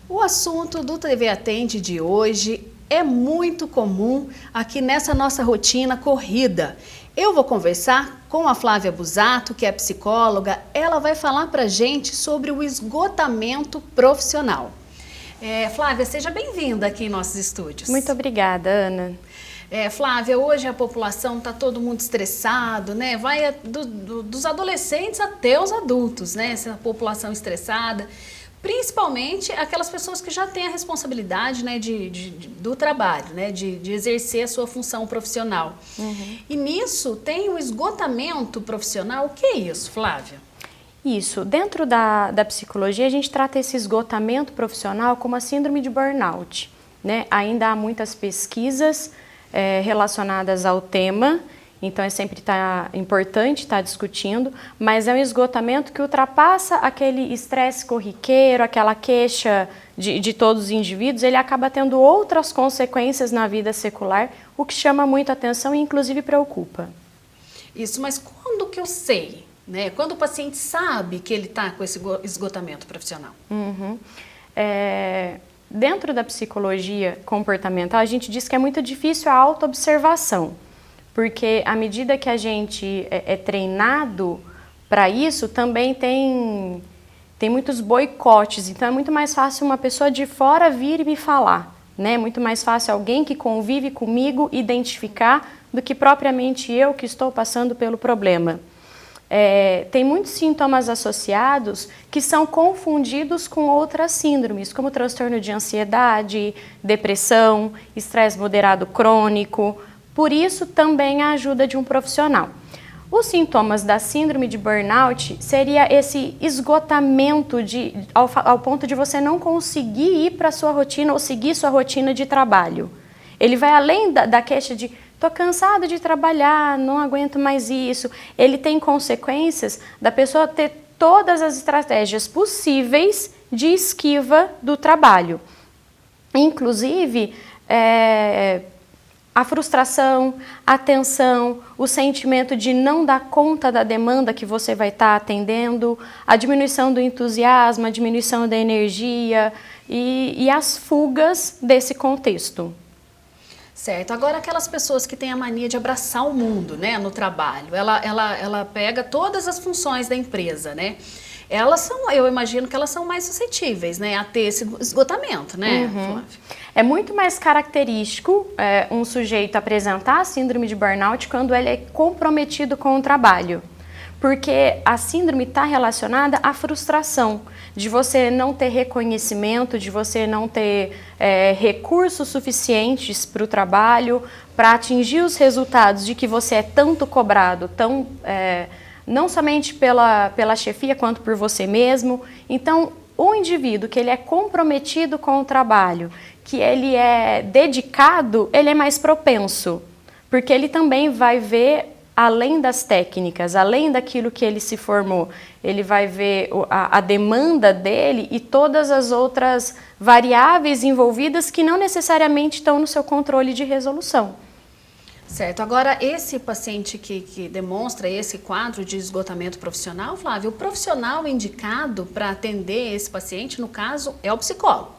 O assunto do TV Atende de hoje é muito comum aqui nessa nossa rotina corrida. Eu vou conversar com a Flávia Busato, que é psicóloga. Ela vai falar pra gente sobre o esgotamento profissional. Flávia, seja bem-vinda aqui em nossos estúdios. Muito obrigada, Ana. Flávia, hoje a população está todo mundo estressado, né? Vai dos adolescentes até os adultos, né? Essa população estressada, principalmente aquelas pessoas que já têm a responsabilidade, né, do trabalho, né? De exercer a sua função profissional. Uhum. E nisso tem o esgotamento profissional. O que é isso, Flávia? Isso. Dentro da psicologia, a gente trata esse esgotamento profissional como a síndrome de burnout, né? Ainda há muitas pesquisas relacionadas ao tema, então é sempre importante estar discutindo, mas é um esgotamento que ultrapassa aquele estresse corriqueiro, aquela queixa de todos os indivíduos. Ele acaba tendo outras consequências na vida secular, o que chama muito atenção e inclusive preocupa. Isso, mas quando que eu sei, né? Quando o paciente sabe que ele está com esse esgotamento profissional? Uhum. Dentro da psicologia comportamental, a gente diz que é muito difícil a autoobservação, porque à medida que a gente é treinado para isso, também tem muitos boicotes. Então é muito mais fácil uma pessoa de fora vir e me falar, né? É muito mais fácil alguém que convive comigo identificar do que propriamente eu que estou passando pelo problema. Tem muitos sintomas associados que são confundidos com outras síndromes, como transtorno de ansiedade, depressão, estresse moderado crônico. Por isso, também a ajuda de um profissional. Os sintomas da síndrome de burnout seria esse esgotamento ao ponto de você não conseguir ir para a sua rotina ou seguir sua rotina de trabalho. Ele vai além da queixa de estou cansado de trabalhar, não aguento mais isso. Ele tem consequências da pessoa ter todas as estratégias possíveis de esquiva do trabalho. Inclusive, a frustração, a tensão, o sentimento de não dar conta da demanda que você vai estar atendendo, a diminuição do entusiasmo, a diminuição da energia e as fugas desse contexto. Certo. Agora, aquelas pessoas que têm a mania de abraçar o mundo, né, no trabalho, ela pega todas as funções da empresa, né? Eu imagino que elas são mais suscetíveis, né, a ter esse esgotamento, né, Flávia? É muito mais característico um sujeito apresentar a síndrome de burnout quando ele é comprometido com o trabalho. Porque a síndrome está relacionada à frustração, de você não ter reconhecimento, de você não ter recursos suficientes para o trabalho, para atingir os resultados de que você é tanto cobrado, não somente pela chefia, quanto por você mesmo. Então, o indivíduo que ele é comprometido com o trabalho, que ele é dedicado, ele é mais propenso, porque ele também vai ver além das técnicas, além daquilo que ele se formou, ele vai ver a demanda dele e todas as outras variáveis envolvidas que não necessariamente estão no seu controle de resolução. Certo. Agora, esse paciente que demonstra esse quadro de esgotamento profissional, Flávio, o profissional indicado para atender esse paciente, no caso, é o psicólogo.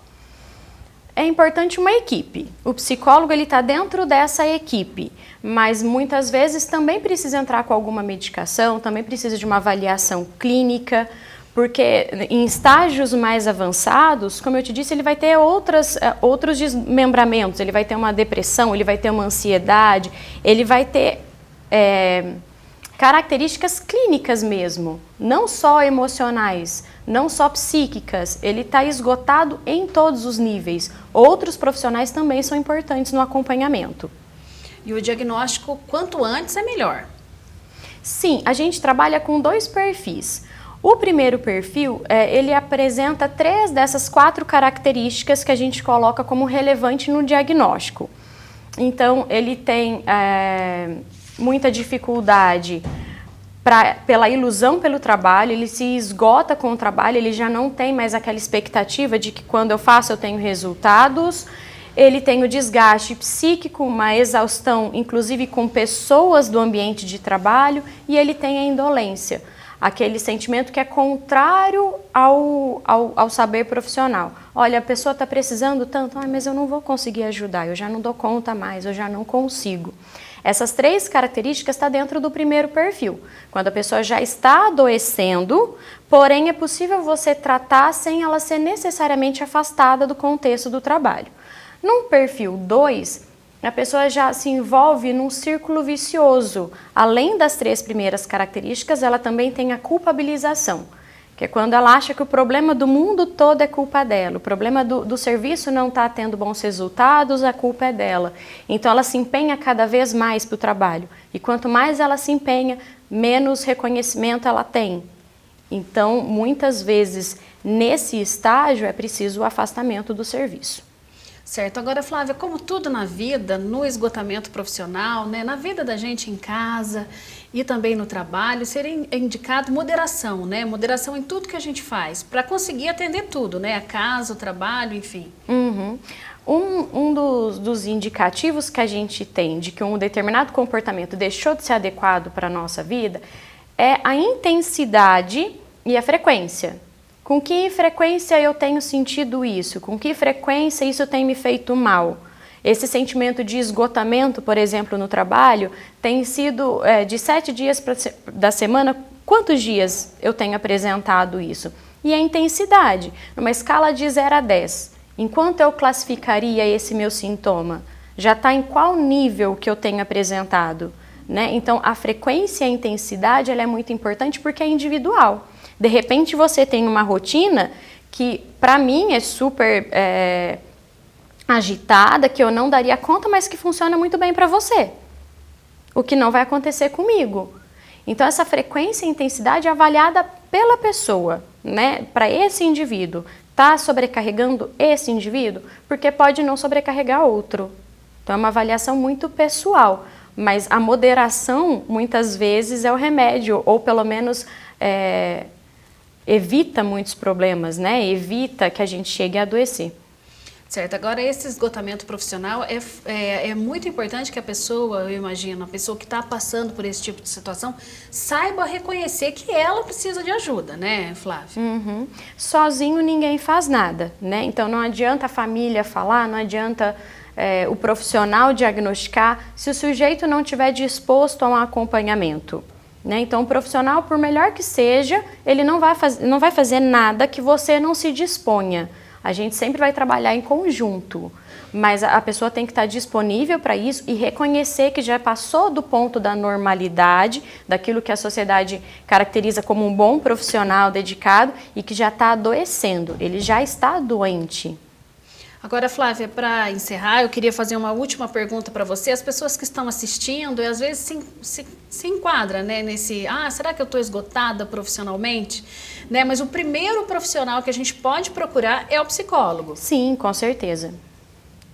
É importante uma equipe. O psicólogo ele está dentro dessa equipe, mas muitas vezes também precisa entrar com alguma medicação, também precisa de uma avaliação clínica, porque em estágios mais avançados, como eu te disse, ele vai ter outros desmembramentos, ele vai ter uma depressão, ele vai ter uma ansiedade, ele vai ter características clínicas mesmo, não só emocionais, não só psíquicas. Ele está esgotado em todos os níveis. Outros profissionais também são importantes no acompanhamento. E o diagnóstico, quanto antes, é melhor? Sim, a gente trabalha com 2 perfis. O primeiro perfil, ele apresenta 3 dessas 4 características que a gente coloca como relevante no diagnóstico. Então, ele tem muita dificuldade pela ilusão pelo trabalho, ele se esgota com o trabalho, ele já não tem mais aquela expectativa de que quando eu faço eu tenho resultados. Ele tem o desgaste psíquico, uma exaustão, inclusive com pessoas do ambiente de trabalho, e ele tem a indolência. aquele sentimento que é contrário ao saber profissional. Olha, a pessoa está precisando tanto, mas eu não vou conseguir ajudar, eu já não dou conta mais, eu já não consigo. Essas 3 características estão dentro do primeiro perfil, quando a pessoa já está adoecendo, porém é possível você tratar sem ela ser necessariamente afastada do contexto do trabalho. Num perfil 2, a pessoa já se envolve num círculo vicioso. Além das 3 primeiras características, ela também tem a culpabilização, que é quando ela acha que o problema do mundo todo é culpa dela, o problema do serviço não está tendo bons resultados, a culpa é dela. Então ela se empenha cada vez mais para o trabalho, e quanto mais ela se empenha, menos reconhecimento ela tem. Então, muitas vezes, nesse estágio, é preciso o afastamento do serviço. Certo. Agora, Flávia, como tudo na vida, no esgotamento profissional, né, na vida da gente em casa e também no trabalho, seria indicado moderação, né? Moderação em tudo que a gente faz, para conseguir atender tudo, né? A casa, o trabalho, enfim. Uhum. Um dos indicativos que a gente tem de que um determinado comportamento deixou de ser adequado para a nossa vida é a intensidade e a frequência. Com que frequência eu tenho sentido isso? Com que frequência isso tem me feito mal? Esse sentimento de esgotamento, por exemplo, no trabalho, tem sido de 7 dias da semana. Quantos dias eu tenho apresentado isso? E a intensidade, numa escala de 0 a 10. Enquanto eu classificaria esse meu sintoma? Já está em qual nível que eu tenho apresentado? Né? Então, a frequência e a intensidade ela é muito importante porque é individual. De repente, você tem uma rotina que, para mim, é super agitada, que eu não daria conta, mas que funciona muito bem para você. O que não vai acontecer comigo. Então, essa frequência e intensidade é avaliada pela pessoa, né? Para esse indivíduo. Está sobrecarregando esse indivíduo? Porque pode não sobrecarregar outro. Então, é uma avaliação muito pessoal. Mas a moderação, muitas vezes, é o remédio, ou pelo menos evita muitos problemas, né? Evita que a gente chegue a adoecer. Certo. Agora, esse esgotamento profissional é muito importante que a pessoa, eu imagino, a pessoa que está passando por esse tipo de situação, saiba reconhecer que ela precisa de ajuda, né, Flávia? Uhum. Sozinho ninguém faz nada, né? Então, não adianta a família falar, não adianta o profissional diagnosticar se o sujeito não estiver disposto a um acompanhamento. Né? Então, o profissional, por melhor que seja, ele não vai fazer nada que você não se disponha. A gente sempre vai trabalhar em conjunto, mas a pessoa tem que estar disponível para isso e reconhecer que já passou do ponto da normalidade, daquilo que a sociedade caracteriza como um bom profissional dedicado e que já está adoecendo, ele já está doente. Agora, Flávia, para encerrar, eu queria fazer uma última pergunta para você. As pessoas que estão assistindo, e às vezes se enquadram, né, nesse, será que eu estou esgotada profissionalmente? Né? Mas o primeiro profissional que a gente pode procurar é o psicólogo. Sim, com certeza.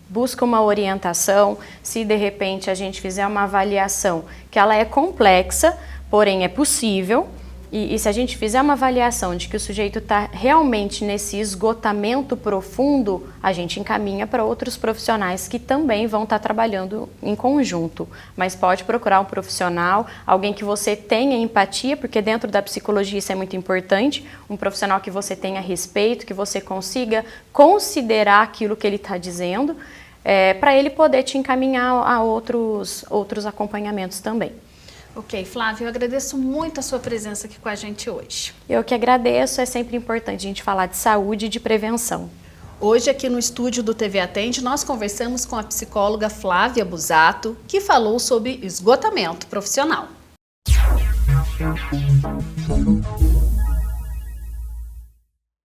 Busca uma orientação, se de repente a gente fizer uma avaliação que ela é complexa, porém é possível, e se a gente fizer uma avaliação de que o sujeito está realmente nesse esgotamento profundo, a gente encaminha para outros profissionais que também vão estar trabalhando em conjunto. Mas pode procurar um profissional, alguém que você tenha empatia, porque dentro da psicologia isso é muito importante, um profissional que você tenha respeito, que você consiga considerar aquilo que ele está dizendo, para ele poder te encaminhar a outros acompanhamentos também. Ok, Flávia, eu agradeço muito a sua presença aqui com a gente hoje. Eu que agradeço, é sempre importante a gente falar de saúde e de prevenção. Hoje aqui no estúdio do TV Atende, nós conversamos com a psicóloga Flávia Busato, que falou sobre esgotamento profissional.